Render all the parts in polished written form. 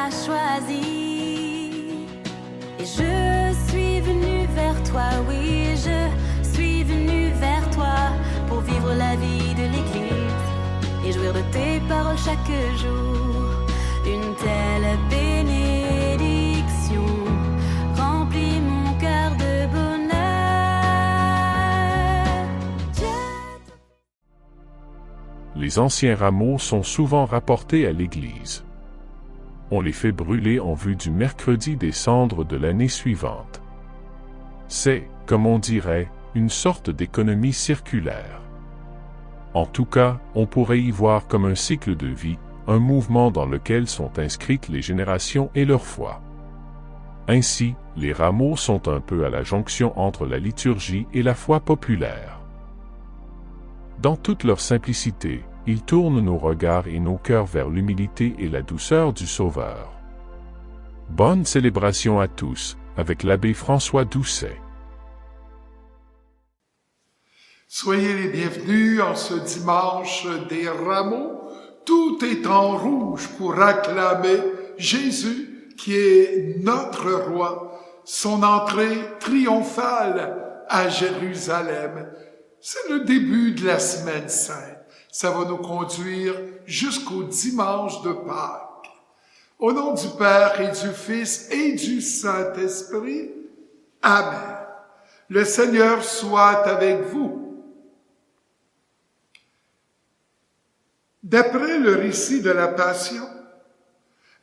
m'as choisi. Et je suis venue vers toi, oui, je suis venue vers toi pour vivre la vie de l'Église et jouir de tes paroles chaque jour. Une telle bénédiction remplit mon cœur de bonheur. Les anciens rameaux sont souvent rapportés à l'Église. On les fait brûler en vue du mercredi des cendres de l'année suivante. C'est, comme on dirait, une sorte d'économie circulaire. En tout cas, on pourrait y voir comme un cycle de vie, un mouvement dans lequel sont inscrites les générations et leur foi. Ainsi, les rameaux sont un peu à la jonction entre la liturgie et la foi populaire. Dans toute leur simplicité, ils tournent nos regards et nos cœurs vers l'humilité et la douceur du Sauveur. Bonne célébration à tous, avec l'abbé François Doucet. Soyez les bienvenus en ce dimanche des rameaux. Tout est en rouge pour acclamer Jésus qui est notre roi, son entrée triomphale à Jérusalem. C'est le début de la semaine sainte. Ça va nous conduire jusqu'au dimanche de Pâques. Au nom du Père et du Fils et du Saint-Esprit, Amen. Le Seigneur soit avec vous. D'après le récit de la Passion,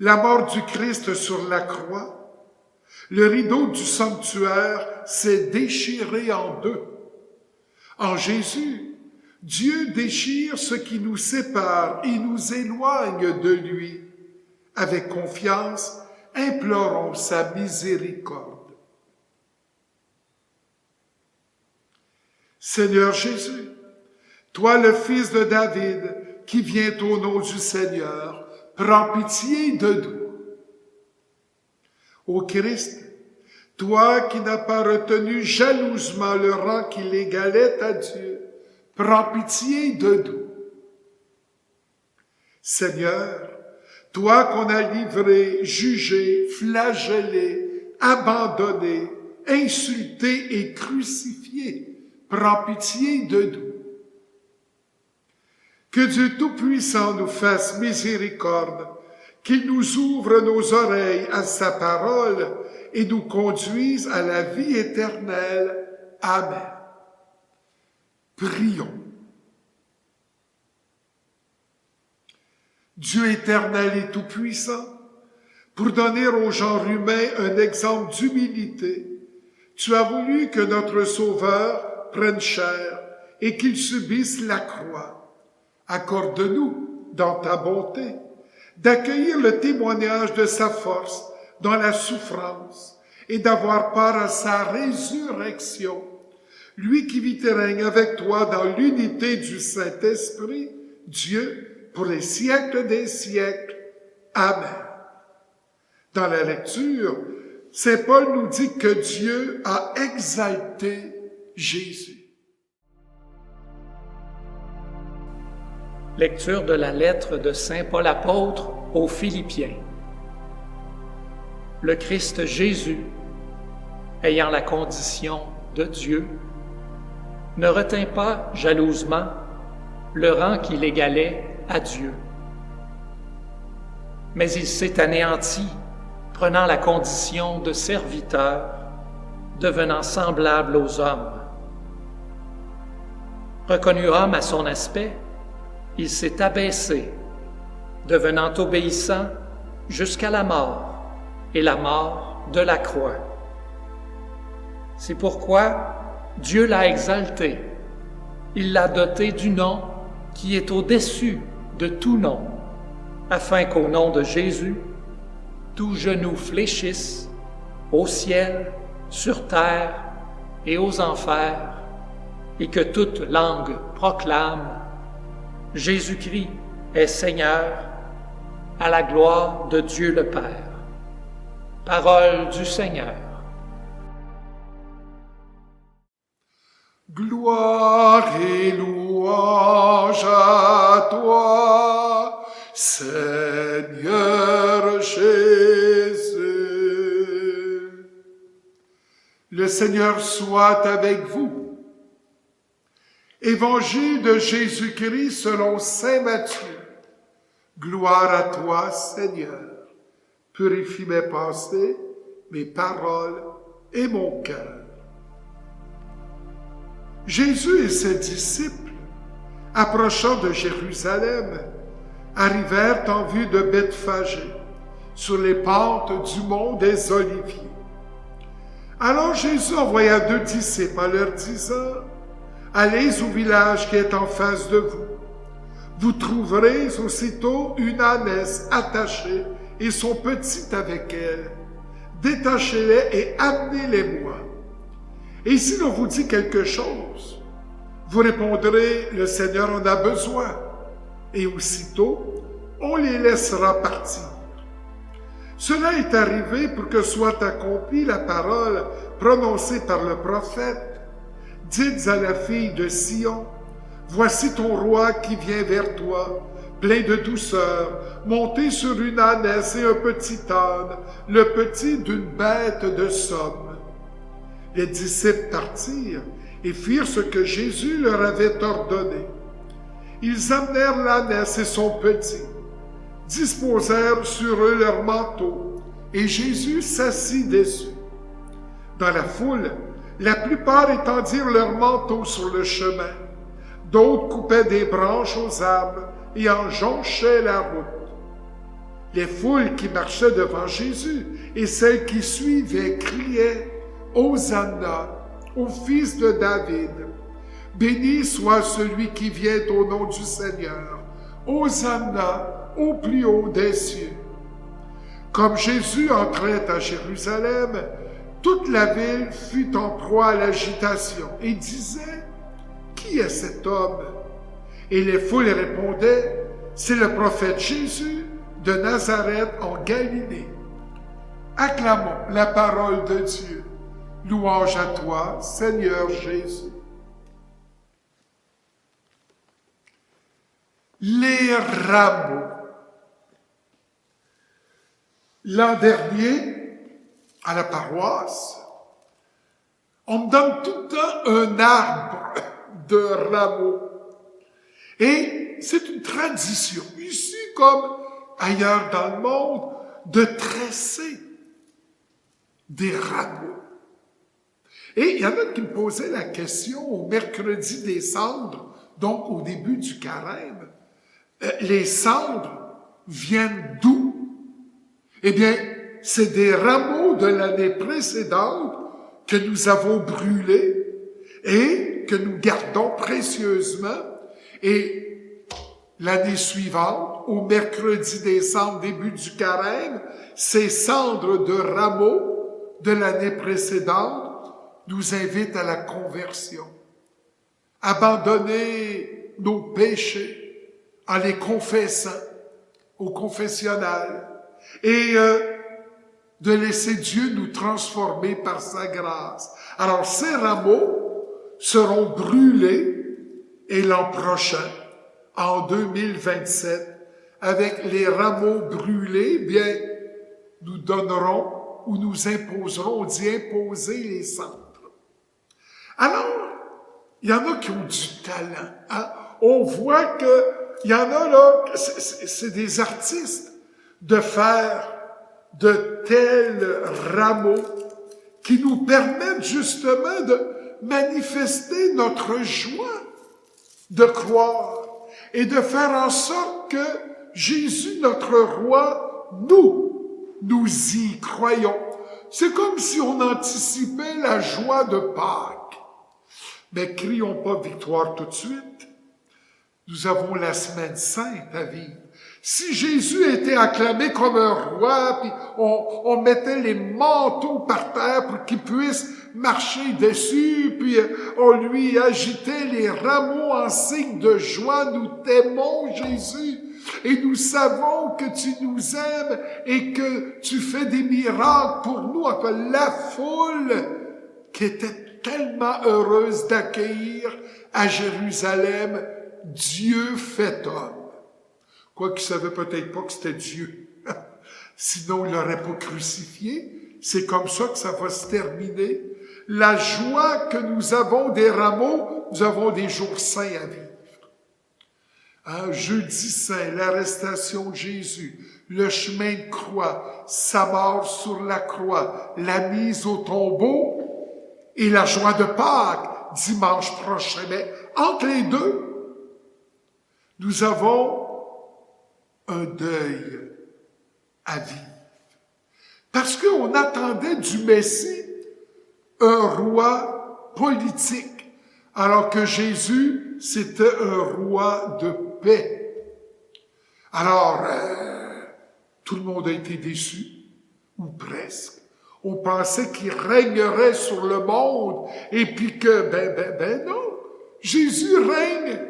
la mort du Christ sur la croix, le rideau du sanctuaire s'est déchiré en deux. En Jésus, Dieu déchire ce qui nous sépare et nous éloigne de lui. Avec confiance, implorons sa miséricorde. Seigneur Jésus, toi le Fils de David, qui vient au nom du Seigneur, prends pitié de nous. Ô Christ, toi qui n'as pas retenu jalousement le rang qui l'égalait à Dieu, prends pitié de nous. Seigneur, toi qu'on a livré, jugé, flagellé, abandonné, insulté et crucifié, prends pitié de nous. Que Dieu Tout-Puissant nous fasse miséricorde, qu'il nous ouvre nos oreilles à sa parole et nous conduise à la vie éternelle. Amen. Prions. Dieu éternel et tout-puissant, pour donner au genre humain un exemple d'humilité, tu as voulu que notre Sauveur prenne chair et qu'il subisse la croix. Accorde-nous, dans ta bonté, d'accueillir le témoignage de sa force dans la souffrance et d'avoir part à sa résurrection. Lui qui vit et règne avec toi dans l'unité du Saint-Esprit, Dieu, pour les siècles des siècles. Amen. Dans la lecture, Saint Paul nous dit que Dieu a exalté Jésus. Lecture de la lettre de Saint Paul apôtre aux Philippiens. Le Christ Jésus, ayant la condition de Dieu, ne retint pas jalousement le rang qui l'égalait à Dieu. Mais il s'est anéanti, prenant la condition de serviteur, devenant semblable aux hommes. Reconnu homme à son aspect, il s'est abaissé, devenant obéissant jusqu'à la mort, et la mort de la croix. C'est pourquoi Dieu l'a exalté. Il l'a doté du nom qui est au-dessus de tout nom, afin qu'au nom de Jésus, tout genou fléchisse au ciel, sur terre et aux enfers, et que toute langue proclame Jésus-Christ est Seigneur, à la gloire de Dieu le Père. Parole du Seigneur. Gloire et louange à toi, Seigneur Jésus. Le Seigneur soit avec vous. Évangile de Jésus-Christ selon saint Matthieu. Gloire à toi, Seigneur. Purifie mes pensées, mes paroles et mon cœur. Jésus et ses disciples, approchant de Jérusalem, arrivèrent en vue de Bethphagée, sur les pentes du mont des Oliviers. Alors Jésus envoya 2 disciples en leur disant, « Allez au village qui est en face de vous. Vous trouverez aussitôt une ânesse attachée et son petit avec elle. Détachez-les et amenez-les-moi. Et si l'on vous dit quelque chose, vous répondrez, le Seigneur en a besoin. Et aussitôt, on les laissera partir. Cela est arrivé pour que soit accomplie la parole prononcée par le prophète. Dites à la fille de Sion, voici ton roi qui vient vers toi, plein de douceur, monté sur une ânesse et un petit âne, le petit d'une bête de somme. Les disciples partirent et firent ce que Jésus leur avait ordonné. Ils amenèrent l'ânesse et son petit, disposèrent sur eux leurs manteaux, et Jésus s'assit dessus. Dans la foule, la plupart étendirent leurs manteaux sur le chemin, d'autres coupaient des branches aux arbres et en jonchaient la route. Les foules qui marchaient devant Jésus et celles qui suivaient criaient « Hosanna au fils de David ! Béni soit celui qui vient au nom du Seigneur! Hosanna au plus haut des cieux! » Comme Jésus entrait à Jérusalem, toute la ville fut en proie à l'agitation et disait « Qui est cet homme ?» Et les foules répondaient « C'est le prophète Jésus de Nazareth en Galilée. » Acclamons la parole de Dieu. Louange à toi, Seigneur Jésus. Les rameaux. L'an dernier, à la paroisse, on me donne tout le temps un arbre de rameaux. Et c'est une tradition, ici comme ailleurs dans le monde, de tresser des rameaux. Et il y en a qui me posaient la question au mercredi des cendres, donc au début du carême, les cendres viennent d'où? Eh bien, c'est des rameaux de l'année précédente que nous avons brûlés et que nous gardons précieusement. Et l'année suivante, au mercredi des cendres, début du carême, ces cendres de rameaux de l'année précédente nous invitent à la conversion. Abandonner nos péchés en les confessant au confessionnal et de laisser Dieu nous transformer par sa grâce. Alors ces rameaux seront brûlés et l'an prochain, en 2027, avec les rameaux brûlés, bien, nous donnerons ou nous imposerons d'y imposer les cendres. Alors, il y en a qui ont du talent. Hein? On voit qu'il y en a là, c'est des artistes, de faire de tels rameaux qui nous permettent justement de manifester notre joie de croire et de faire en sorte que Jésus, notre roi, nous y croyons. C'est comme si on anticipait la joie de Pâques. Mais crions pas victoire tout de suite. Nous avons la semaine sainte à vivre. Si Jésus était acclamé comme un roi, puis on mettait les manteaux par terre pour qu'il puisse marcher dessus, puis on lui agitait les rameaux en signe de joie, nous t'aimons Jésus, et nous savons que tu nous aimes et que tu fais des miracles pour nous. Enfin, la foule qui était tellement heureuse d'accueillir à Jérusalem Dieu fait homme. Quoiqu'il ne savait peut-être pas que c'était Dieu. Sinon, il l'aurait pas crucifié. C'est comme ça que ça va se terminer. la joie que nous avons des rameaux, nous avons des jours saints à vivre. Jeudi saint, l'arrestation de Jésus, le chemin de croix, sa mort sur la croix, la mise au tombeau et la joie de Pâques dimanche prochain. Mais entre les deux, nous avons un deuil à vivre. Parce qu'on attendait du Messie un roi politique, alors que Jésus, c'était un roi de paix. Alors, tout le monde a été déçu, ou presque. On pensait qu'il régnerait sur le monde, et puis que, ben non, Jésus règne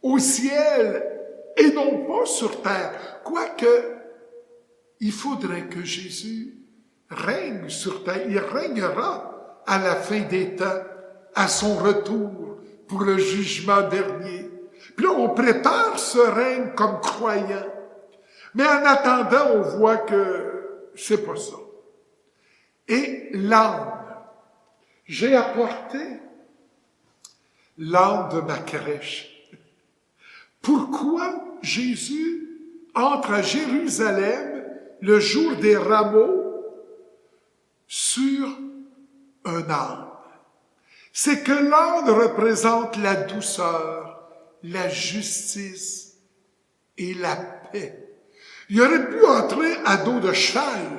au ciel, et non pas sur terre. Quoique, il faudrait que Jésus règne sur terre. Il régnera à la fin des temps, à son retour, pour le jugement dernier. Puis là, on prépare ce règne comme croyant. Mais en attendant, on voit que c'est pas ça. Et l'âne. J'ai apporté l'âne de ma crèche. Pourquoi Jésus entre à Jérusalem le jour des rameaux sur un âne? C'est que l'âne représente la douceur, la justice et la paix. Il aurait pu entrer à dos de cheval.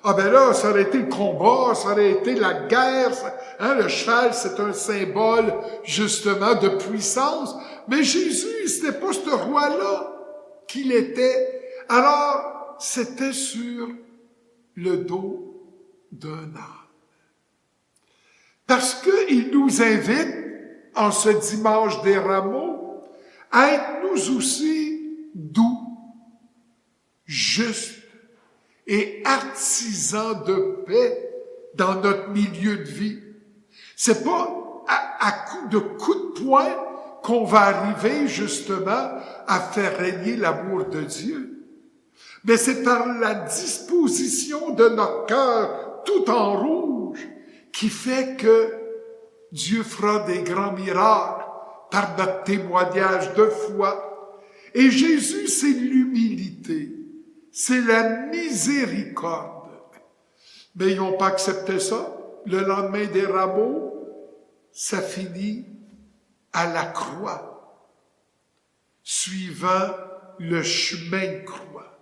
Ah ben là, ça aurait été le combat, ça aurait été la guerre. Le cheval, c'est un symbole justement de puissance. Mais Jésus, c'était pas ce roi-là qu'il était. Alors, c'était sur le dos d'un âne. Parce qu'il nous invite, en ce dimanche des rameaux, à être nous aussi doux, justes et artisans de paix dans notre milieu de vie. C'est pas à coup de poing qu'on va arriver justement à faire régner l'amour de Dieu. Mais c'est par la disposition de notre cœur tout en rouge qui fait que Dieu fera des grands miracles par notre témoignage de foi. Et Jésus, c'est l'humilité, c'est la miséricorde. Mais ils n'ont pas accepté ça. Le lendemain des rameaux, ça finit à la croix, suivant le chemin de croix.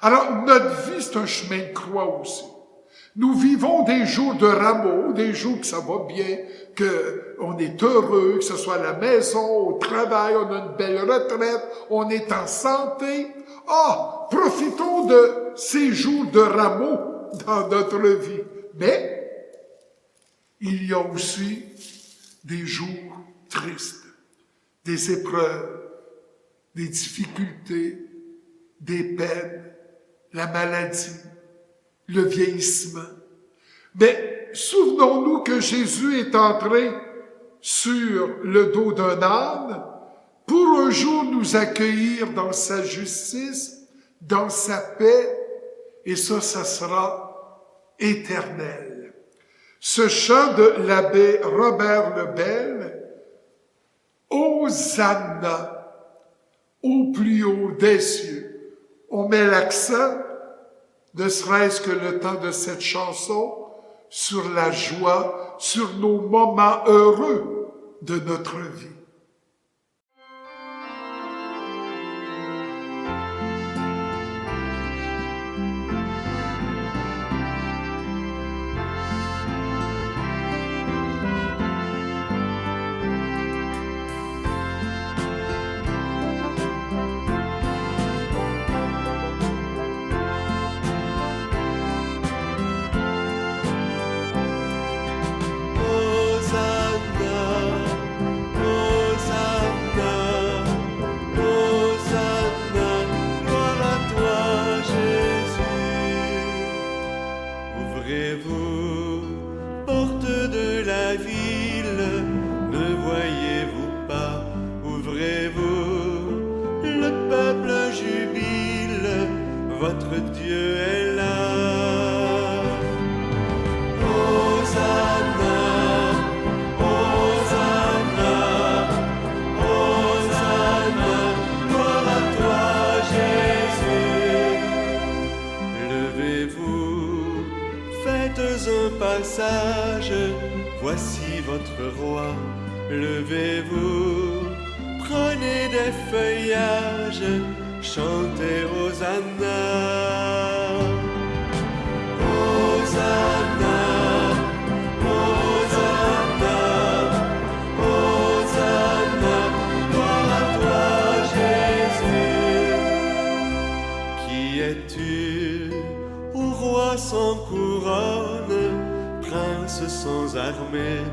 Alors, notre vie, c'est un chemin de croix aussi. Nous vivons des jours de rameaux, des jours que ça va bien, qu'on est heureux, que ce soit à la maison, au travail, on a une belle retraite, on est en santé. Profitons de ces jours de rameaux dans notre vie. Mais, il y a aussi des jours tristes, des épreuves, des difficultés, des peines, la maladie, le vieillissement. Mais souvenons-nous que Jésus est entré sur le dos d'un âne pour un jour nous accueillir dans sa justice, dans sa paix, et ça sera éternel. Ce chant de l'abbé Robert Lebel, Hosanna, au plus haut des cieux. On met l'accent, ne serait-ce que le temps de cette chanson, sur la joie, sur nos moments heureux de notre vie. Hosanna, roi, levez-vous, prenez des feuillages, chantez Hosanna. Hosanna, Hosanna, Hosanna, gloire à toi Jésus. Qui es-tu, ô roi sans couronne, prince sans armée?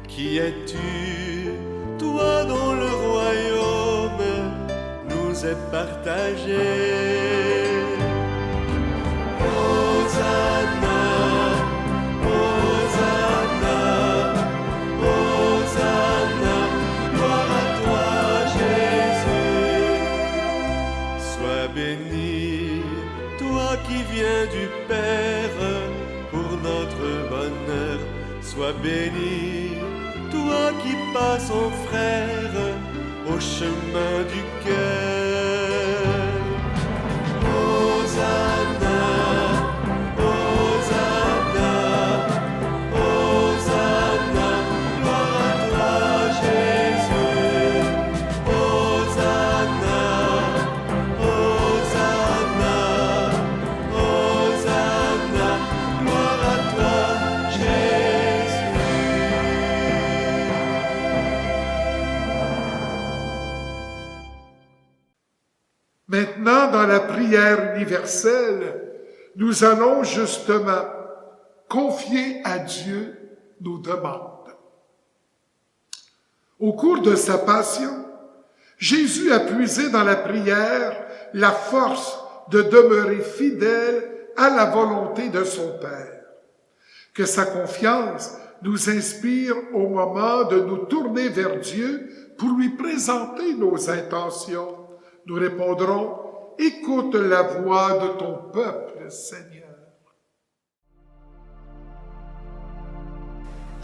Qui es-tu, toi dont le royaume nous est partagé? Hosanna, Hosanna, Hosanna, gloire à toi Jésus. Sois béni, toi qui viens du Père pour notre bonheur. Sois béni, toi qui passes en frère au chemin du cœur. Hosanna, Hosanna, Hosanna, gloire à toi Jésus. Hosanna, Hosanna, Hosanna, gloire à toi Jésus. Maintenant, dans la prière universelle, nous allons justement confier à Dieu nos demandes. Au cours de sa passion, Jésus a puisé dans la prière la force de demeurer fidèle à la volonté de son Père. Que sa confiance nous inspire au moment de nous tourner vers Dieu pour lui présenter nos intentions. Nous répondrons, écoute la voix de ton peuple, Seigneur.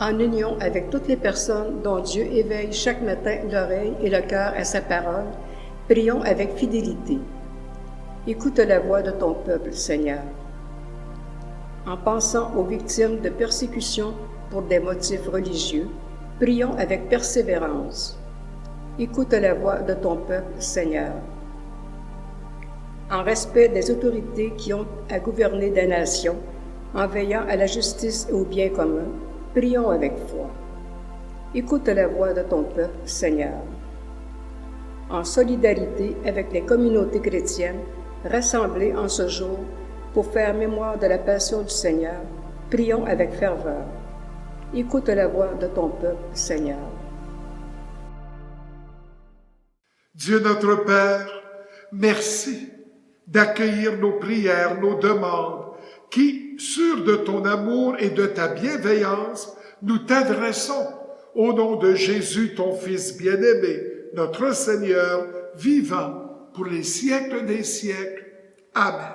En union avec toutes les personnes dont Dieu éveille chaque matin l'oreille et le cœur à sa parole, prions avec fidélité. Écoute la voix de ton peuple, Seigneur. En pensant aux victimes de persécutions pour des motifs religieux, prions avec persévérance. Écoute la voix de ton peuple, Seigneur. En respect des autorités qui ont à gouverner des nations, en veillant à la justice et au bien commun, prions avec foi. Écoute la voix de ton peuple, Seigneur. En solidarité avec les communautés chrétiennes rassemblées en ce jour pour faire mémoire de la passion du Seigneur, prions avec ferveur. Écoute la voix de ton peuple, Seigneur. Dieu notre Père, merci d'accueillir nos prières, nos demandes, qui, sûrs de ton amour et de ta bienveillance, nous t'adressons au nom de Jésus, ton Fils bien-aimé, notre Seigneur, vivant pour les siècles des siècles. Amen.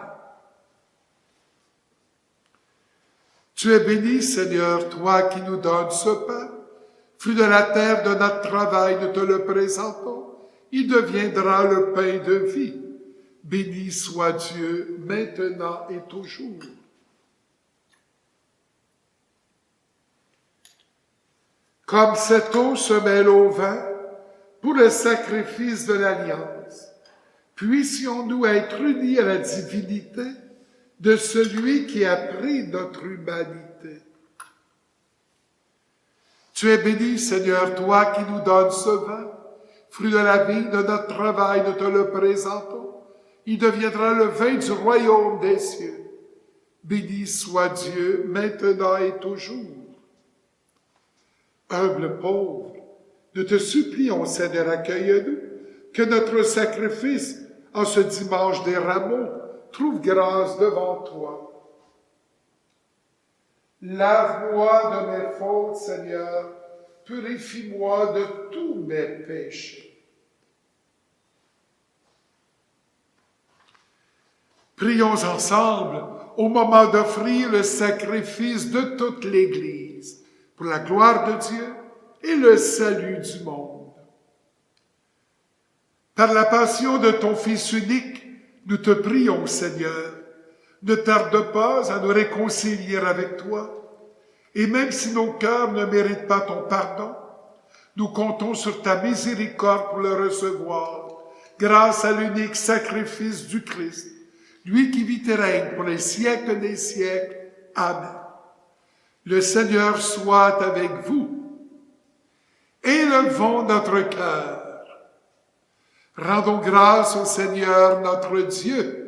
Tu es béni, Seigneur, toi qui nous donnes ce pain, fruit de la terre de notre travail, nous te le présentons. Il deviendra le pain de vie. Béni soit Dieu, maintenant et toujours. Comme cette eau se mêle au vin pour le sacrifice de l'alliance, puissions-nous être unis à la divinité de celui qui a pris notre humanité. Tu es béni, Seigneur, toi qui nous donnes ce vin, fruit de la vie, de notre travail, nous te le présentons. Il deviendra le vin du royaume des cieux. Béni soit Dieu, maintenant et toujours. Humble pauvre, nous te supplions, Seigneur, accueille-nous, que notre sacrifice en ce dimanche des rameaux trouve grâce devant toi. Lave-moi de mes fautes, Seigneur, purifie-moi de tous mes péchés. Prions ensemble au moment d'offrir le sacrifice de toute l'Église pour la gloire de Dieu et le salut du monde. Par la passion de ton Fils unique, nous te prions, Seigneur, ne tarde pas à nous réconcilier avec toi, et même si nos cœurs ne méritent pas ton pardon, Nous comptons sur ta miséricorde pour le recevoir, grâce à l'unique sacrifice du Christ, lui qui vit et règne pour les siècles des siècles. Amen. Le Seigneur soit avec vous. Élevons notre cœur. Rendons grâce au Seigneur notre Dieu.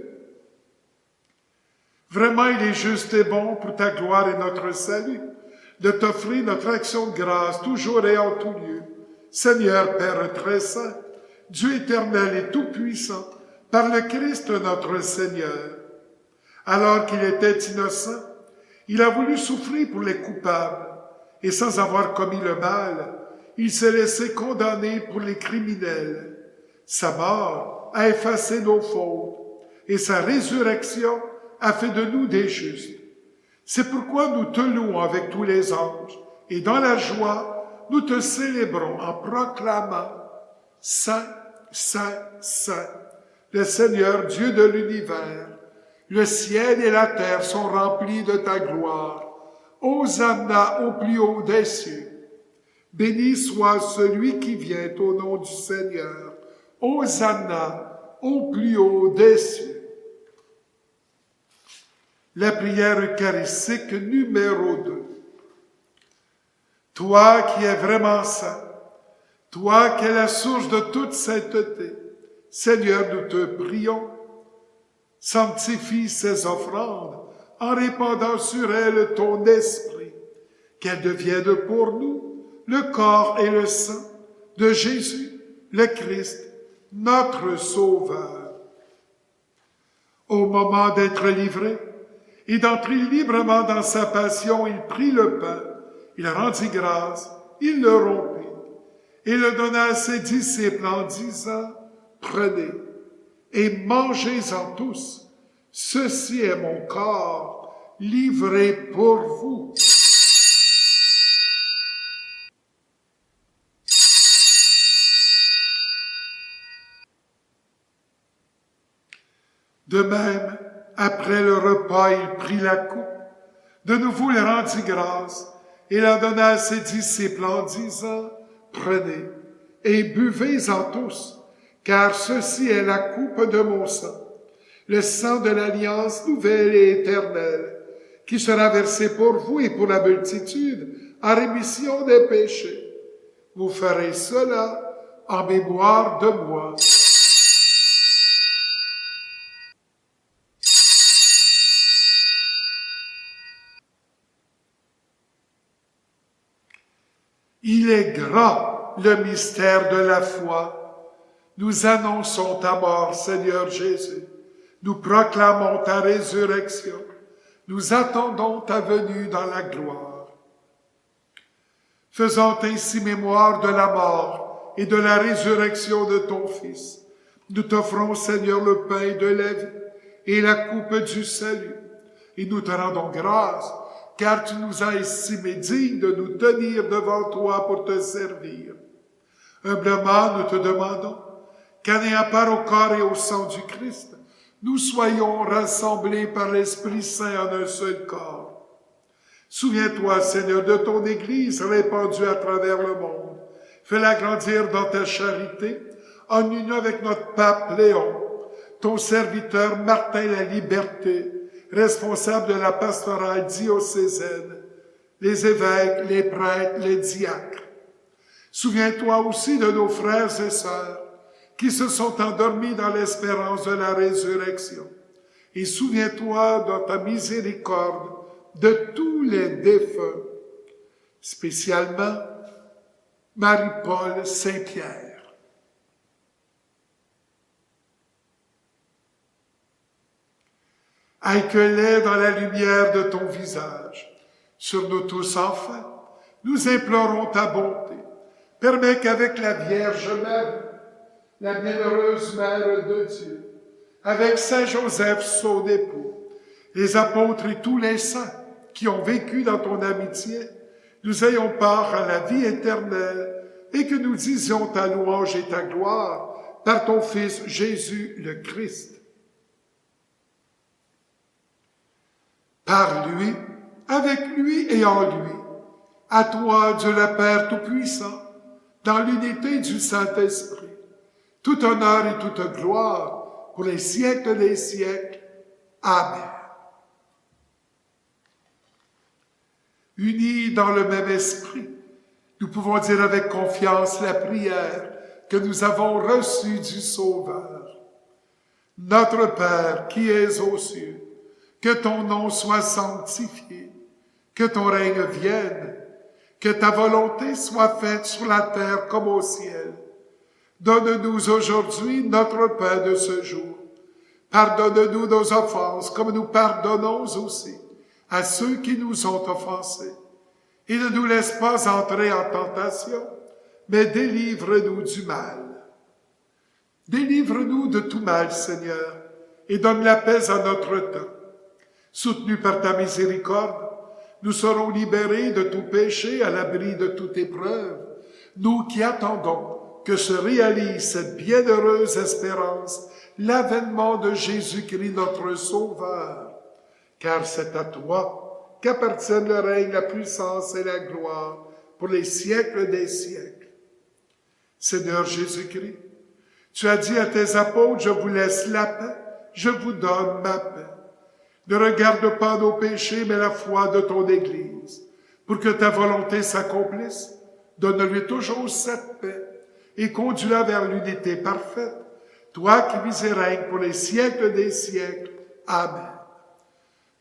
Vraiment, il est juste et bon pour ta gloire et notre salut de t'offrir notre action de grâce toujours et en tout lieu. Seigneur Père très saint, Dieu éternel et tout-puissant, par le Christ notre Seigneur. Alors qu'il était innocent, il a voulu souffrir pour les coupables, et sans avoir commis le mal, il s'est laissé condamner pour les criminels. Sa mort a effacé nos fautes, et sa résurrection a fait de nous des justes. C'est pourquoi nous te louons avec tous les anges, et dans la joie, nous te célébrons en proclamant « Saint, Saint, Saint, le Seigneur Dieu de l'univers. Le ciel et la terre sont remplis de ta gloire. Hosanna au plus haut des cieux. Béni soit celui qui vient au nom du Seigneur. Hosanna au plus haut des cieux. » La prière eucharistique numéro 2. Toi qui es vraiment saint, toi qui es la source de toute sainteté, Seigneur, nous te prions, sanctifie ces offrandes en répandant sur elles ton esprit, qu'elles deviennent pour nous le corps et le sang de Jésus, le Christ, notre Sauveur. Au moment d'être livré, et d'entrer librement dans sa passion, il prit le pain, il rendit grâce, il le rompit, et le donna à ses disciples en disant, « Prenez et mangez-en tous, ceci est mon corps livré pour vous. » De même, après le repas, il prit la coupe. De nouveau, il rendit grâce et la donna à ses disciples en disant, « Prenez et buvez-en tous, car ceci est la coupe de mon sang, le sang de l'alliance nouvelle et éternelle, qui sera versé pour vous et pour la multitude en rémission des péchés. Vous ferez cela en mémoire de moi. » Il est grand le mystère de la foi. Nous annonçons ta mort, Seigneur Jésus. Nous proclamons ta résurrection. Nous attendons ta venue dans la gloire. Faisant ainsi mémoire de la mort et de la résurrection de ton Fils, nous t'offrons, Seigneur, le pain de la vie et la coupe du salut. Et nous te rendons grâce, car tu nous as estimés dignes de nous tenir devant toi pour te servir. Humblement, nous te demandons qu'en ayant part au corps et au sang du Christ, nous soyons rassemblés par l'Esprit Saint en un seul corps. Souviens-toi, Seigneur, de ton Église répandue à travers le monde. Fais-la grandir dans ta charité, en union avec notre pape Léon, ton serviteur Martin la Liberté, responsable de la pastorale diocésaine, les évêques, les prêtres, les diacres. Souviens-toi aussi de nos frères et sœurs qui se sont endormis dans l'espérance de la résurrection. Et souviens-toi dans ta miséricorde de tous les défunts, spécialement Marie-Paul Saint-Pierre. Accueille-les dans la lumière de ton visage. Sur nous tous enfin, nous implorons ta bonté. Permets qu'avec la Vierge Marie, la bienheureuse Mère de Dieu, avec Saint Joseph, son époux, les apôtres et tous les saints qui ont vécu dans ton amitié, nous ayons part à la vie éternelle et que nous disions ta louange et ta gloire par ton Fils Jésus le Christ. Par lui, avec lui et en lui, à toi, Dieu le Père Tout-Puissant, dans l'unité du Saint-Esprit, tout honneur et toute gloire pour les siècles des siècles. Amen. Unis dans le même esprit, nous pouvons dire avec confiance la prière que nous avons reçue du Sauveur. Notre Père qui es aux cieux, que ton nom soit sanctifié, que ton règne vienne, que ta volonté soit faite sur la terre comme au ciel. Donne-nous aujourd'hui notre pain de ce jour. Pardonne-nous nos offenses comme nous pardonnons aussi à ceux qui nous ont offensés. Et ne nous laisse pas entrer en tentation, mais délivre-nous du mal. Délivre-nous de tout mal, Seigneur, et donne la paix à notre temps. Soutenus par ta miséricorde, nous serons libérés de tout péché à l'abri de toute épreuve, nous qui attendons que se réalise cette bienheureuse espérance, l'avènement de Jésus-Christ notre Sauveur. Car c'est à toi qu'appartiennent le règne, la puissance et la gloire pour les siècles des siècles. Seigneur Jésus-Christ, tu as dit à tes apôtres, je vous laisse la paix, je vous donne ma paix. Ne regarde pas nos péchés, mais la foi de ton Église. Pour que ta volonté s'accomplisse, donne-lui toujours cette paix et conduis-la vers l'unité parfaite, toi qui vis et règnes pour les siècles des siècles. Amen.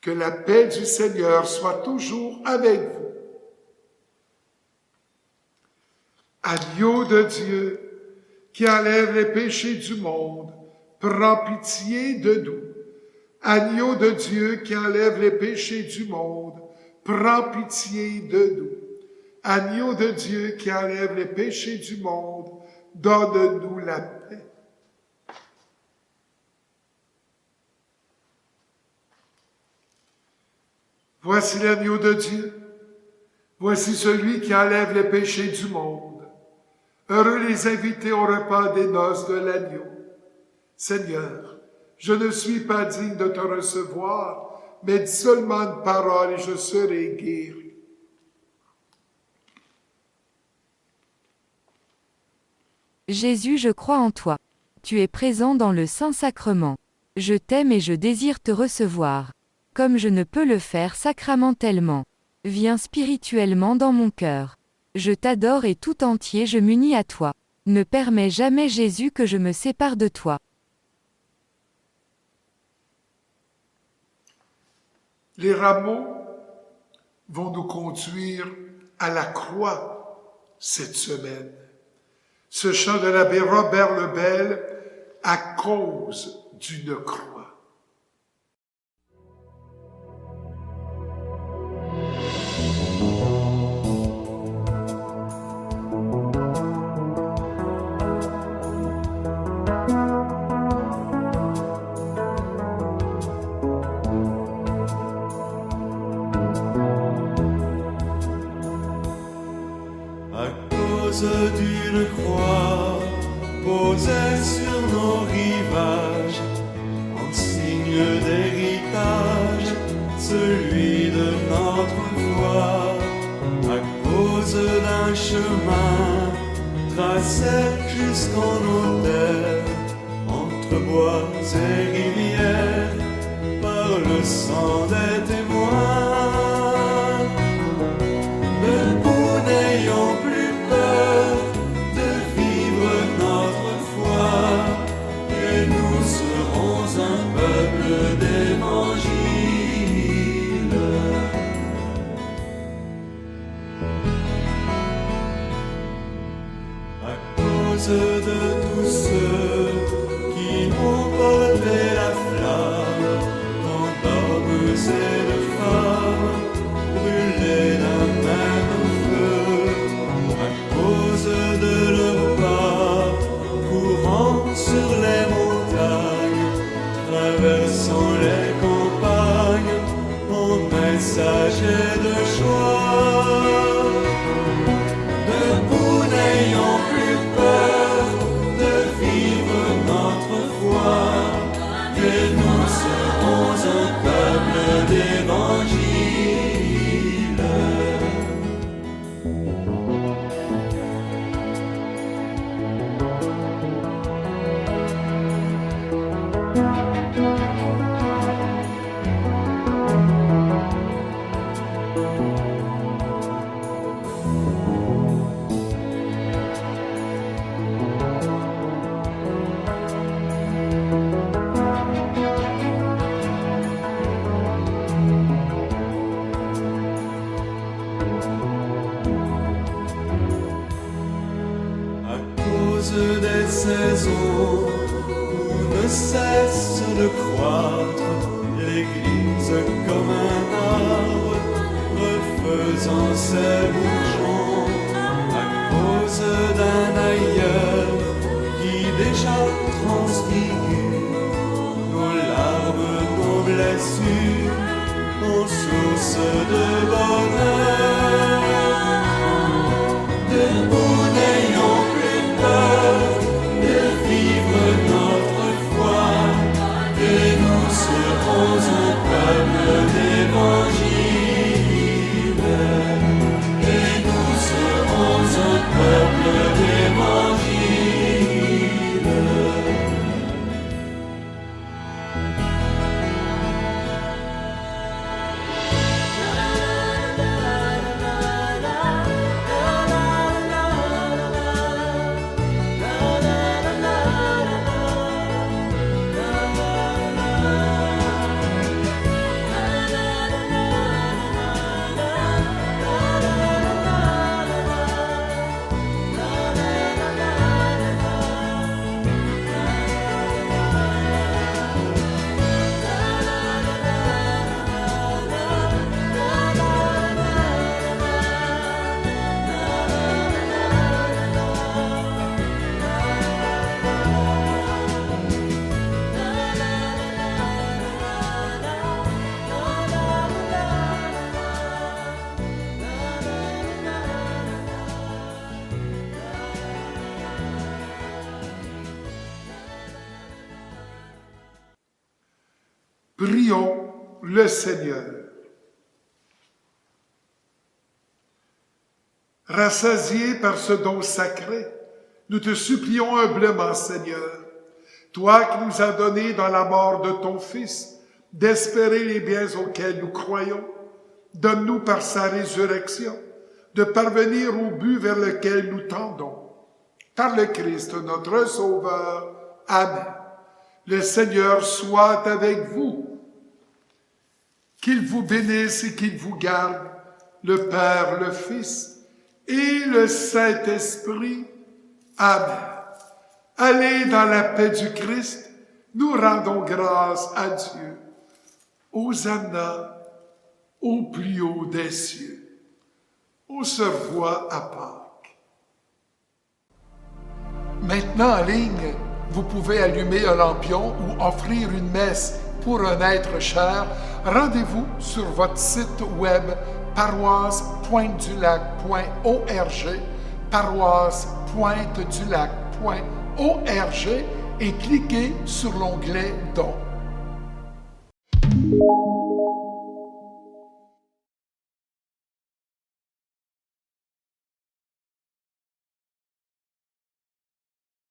Que la paix du Seigneur soit toujours avec vous. Agneau de Dieu, qui enlève les péchés du monde, prends pitié de nous. Agneau de Dieu qui enlève les péchés du monde, prends pitié de nous. Agneau de Dieu qui enlève les péchés du monde, donne-nous la paix. Voici l'agneau de Dieu. Voici celui qui enlève les péchés du monde. Heureux les invités au repas des noces de l'agneau. Seigneur, je ne suis pas digne de te recevoir, mais dis seulement une parole et je serai guéri. Jésus, je crois en toi. Tu es présent dans le Saint-Sacrement. Je t'aime et je désire te recevoir. Comme je ne peux le faire sacramentellement. Viens spirituellement dans mon cœur. Je t'adore et tout entier je m'unis à toi. Ne permets jamais, Jésus, que je me sépare de toi. Les rameaux vont nous conduire à la croix cette semaine. Ce chant de l'abbé Robert Lebel, à cause d'une croix. D'une croix posée sur nos rivages, en signe d'héritage, celui de notre foi, à cause d'un chemin tracé jusqu'en nos terres, entre bois et rivières, par le sang des témoins. Debout, n'ayons plus peur de vivre notre foi, et nous serons un peuple d'évangile. À cause de tous ceux qui ont porté la flamme, tant d'hommes et de femmes brûlés d'un même feu, à cause de leur pas, courant sur les montagnes, traversant les campagnes, en messagers de joie. Debout, n'ayons plus peur de vivre notre foi, et nous serons un peuple d'évangile. cause des saisons où ne cesse de croître l'Église comme un arbre refaisant ses bourgeons à cause d'un ailleurs qui déjà transfigure nos larmes, nos blessures en source de bonheur. Debout, n'ayons plus peur de vivre notre foi, et nous serons un peuple d'évangile, et nous serons un peuple d'évangile. Prions le Seigneur. Rassasiés par ce don sacré, nous te supplions humblement, Seigneur, toi qui nous as donné dans la mort de ton Fils d'espérer les biens auxquels nous croyons, donne-nous par sa résurrection de parvenir au but vers lequel nous tendons. Par le Christ, notre Sauveur. Amen. Le Seigneur soit avec vous. Qu'il vous bénisse et qu'il vous garde, le Père, le Fils et le Saint-Esprit. Amen. Allez dans la paix du Christ, nous rendons grâce à Dieu. Hosanna au plus haut des cieux. On se revoit à Pâques. Maintenant en ligne, vous pouvez allumer un lampion ou offrir une messe pour un être cher. Rendez-vous sur votre site web paroisse-pointe-du-lac.org, paroisse-pointe-du-lac.org et cliquez sur l'onglet Dons.